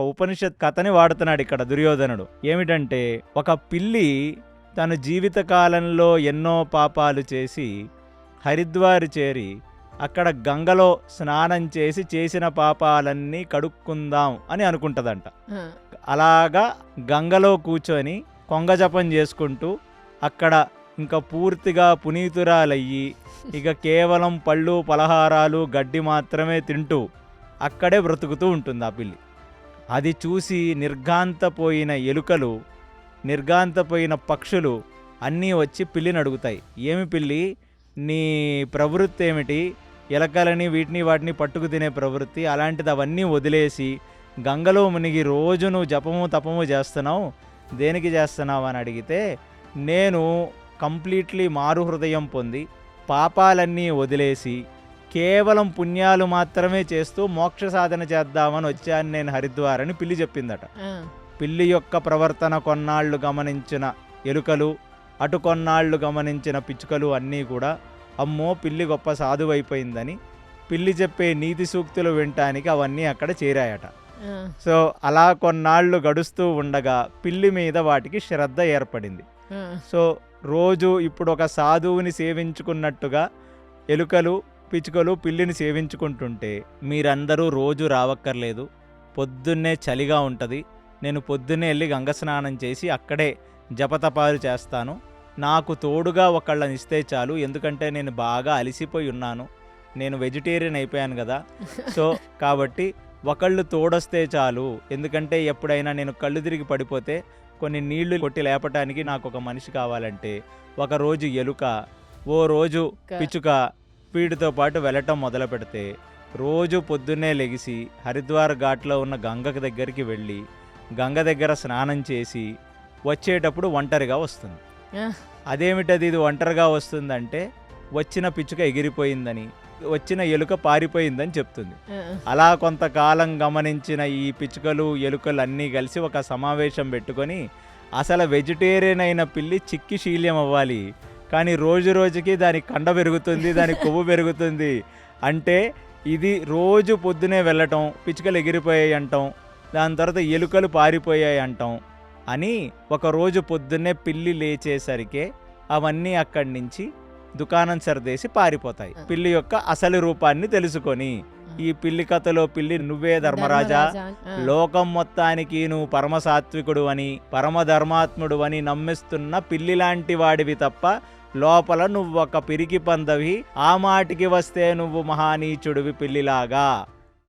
ఒక ఉపనిషత్ కథని వాడుతున్నాడు ఇక్కడ దుర్యోధనుడు. ఏమిటంటే, ఒక పిల్లి తన జీవితకాలంలో ఎన్నో పాపాలు చేసి హరిద్వార్ చేరి అక్కడ గంగలో స్నానం చేసి చేసిన పాపాలన్నీ కడుక్కుందాం అని అనుకుంటుందంట. అలాగా గంగలో కూర్చొని కొంగజపం చేసుకుంటూ అక్కడ ఇంకా పూర్తిగా పునీతురాలయ్యి ఇక కేవలం పళ్ళు పలహారాలు గడ్డి మాత్రమే తింటూ అక్కడే బ్రతుకుతూ ఉంటుంది ఆ పిల్లి. అది చూసి నిర్ఘాంతపోయిన ఎలుకలు, నిర్ఘాంతపోయిన పక్షులు అన్నీ వచ్చి పిల్లిని అడుగుతాయి, ఏమి పిల్లి నీ ప్రవృత్తి ఏమిటి, ఎలకలని వీటిని వాటిని పట్టుకు తినే ప్రవృత్తి, అలాంటిది అవన్నీ వదిలేసి గంగలో మునిగి రోజు నువ్వు జపము తపము చేస్తున్నావు, దేనికి చేస్తున్నావు అని అడిగితే, నేను కంప్లీట్లీ మారు హృదయం పొంది పాపాలన్నీ వదిలేసి కేవలం పుణ్యాలు మాత్రమే చేస్తూ మోక్ష సాధన చేద్దామని వచ్చాను నేను హరిద్వార్ అని పిల్లి చెప్పిందట. పిల్లి యొక్క ప్రవర్తన కొన్నాళ్ళు గమనించిన ఎలుకలు, అటు కొన్నాళ్ళు గమనించిన పిచ్చుకలు అన్నీ కూడా అమ్మో పిల్లి గొప్ప సాధువు అయిపోయిందని పిల్లి చెప్పే నీతి సూక్తులు వినటానికి అవన్నీ అక్కడ చేరాయట. సో అలా కొన్నాళ్ళు గడుస్తూ ఉండగా పిల్లి మీద వాటికి శ్రద్ధ ఏర్పడింది. సో రోజు ఇప్పుడు ఒక సాధువుని సేవించుకున్నట్టుగా ఎలుకలు పిచ్చుకలు పిల్లిని సేవించుకుంటుంటే, మీరందరూ రోజు రావక్కర్లేదు, పొద్దున్నే చలిగా ఉంటుంది, నేను పొద్దున్నే వెళ్ళి గంగ స్నానం చేసి అక్కడే జపతపాలు చేస్తాను, నాకు తోడుగా ఒకళ్ళని ఇస్తే చాలు, ఎందుకంటే నేను బాగా అలసిపోయి ఉన్నాను, నేను వెజిటేరియన్ అయిపోయాను కదా, సో కాబట్టి ఒకళ్ళు తోడొస్తే చాలు, ఎందుకంటే ఎప్పుడైనా నేను కళ్ళు తిరిగి పడిపోతే కొన్ని నీళ్లు కొట్టి లేపటానికి నాకు ఒక మనిషి కావాలంటే, ఒకరోజు ఎలుక ఓ రోజు పిచ్చుక వీటితో పాటు వెళ్ళటం మొదలు పెడితే రోజు పొద్దున్నే లెగిసి హరిద్వార్ ఘాట్లో ఉన్న గంగకి దగ్గరికి వెళ్ళి గంగ దగ్గర స్నానం చేసి వచ్చేటప్పుడు ఒంటరిగా వస్తుంది. అదేమిటది ఇది ఒంటరిగా వస్తుందంటే, వచ్చిన పిచ్చుక ఎగిరిపోయిందని, వచ్చిన ఎలుక పారిపోయిందని చెప్తుంది. అలా కొంతకాలం గమనించిన ఈ పిచ్చుకలు ఎలుకలు అన్నీ కలిసి ఒక సమావేశం పెట్టుకొని, అసలు వెజిటేరియన్ అయిన పిల్లి చిక్కి శీల్యం అవ్వాలి, కానీ రోజు రోజుకి దాని కండ పెరుగుతుంది, దాని కొవ్వు పెరుగుతుంది, అంటే ఇది రోజు పొద్దునే వెళ్ళటం, పిచ్చుకలు ఎగిరిపోయాయి అంటాం, దాని తర్వాత ఎలుకలు పారిపోయాయి అంటాం అని ఒకరోజు పొద్దున్నే పిల్లి లేచేసరికే అవన్నీ అక్కడి నుంచి దుకాణం సర్దేసి పారిపోతాయి. పిల్లి యొక్క అసలు రూపాన్ని తెలుసుకొని, ఈ పిల్లి కథలో పిల్లి నువ్వే ధర్మరాజా, లోకం మొత్తానికి నువ్వు పరమసాత్వికుడు అని పరమధర్మాత్ముడు అని నమ్మిస్తున్న పిల్లి లాంటి వాడివి తప్ప లోపల నువ్వు ఒక పిరికి పందవి, ఆ మాటికి వస్తే నువ్వు మహానీచుడివి పిల్లిలాగా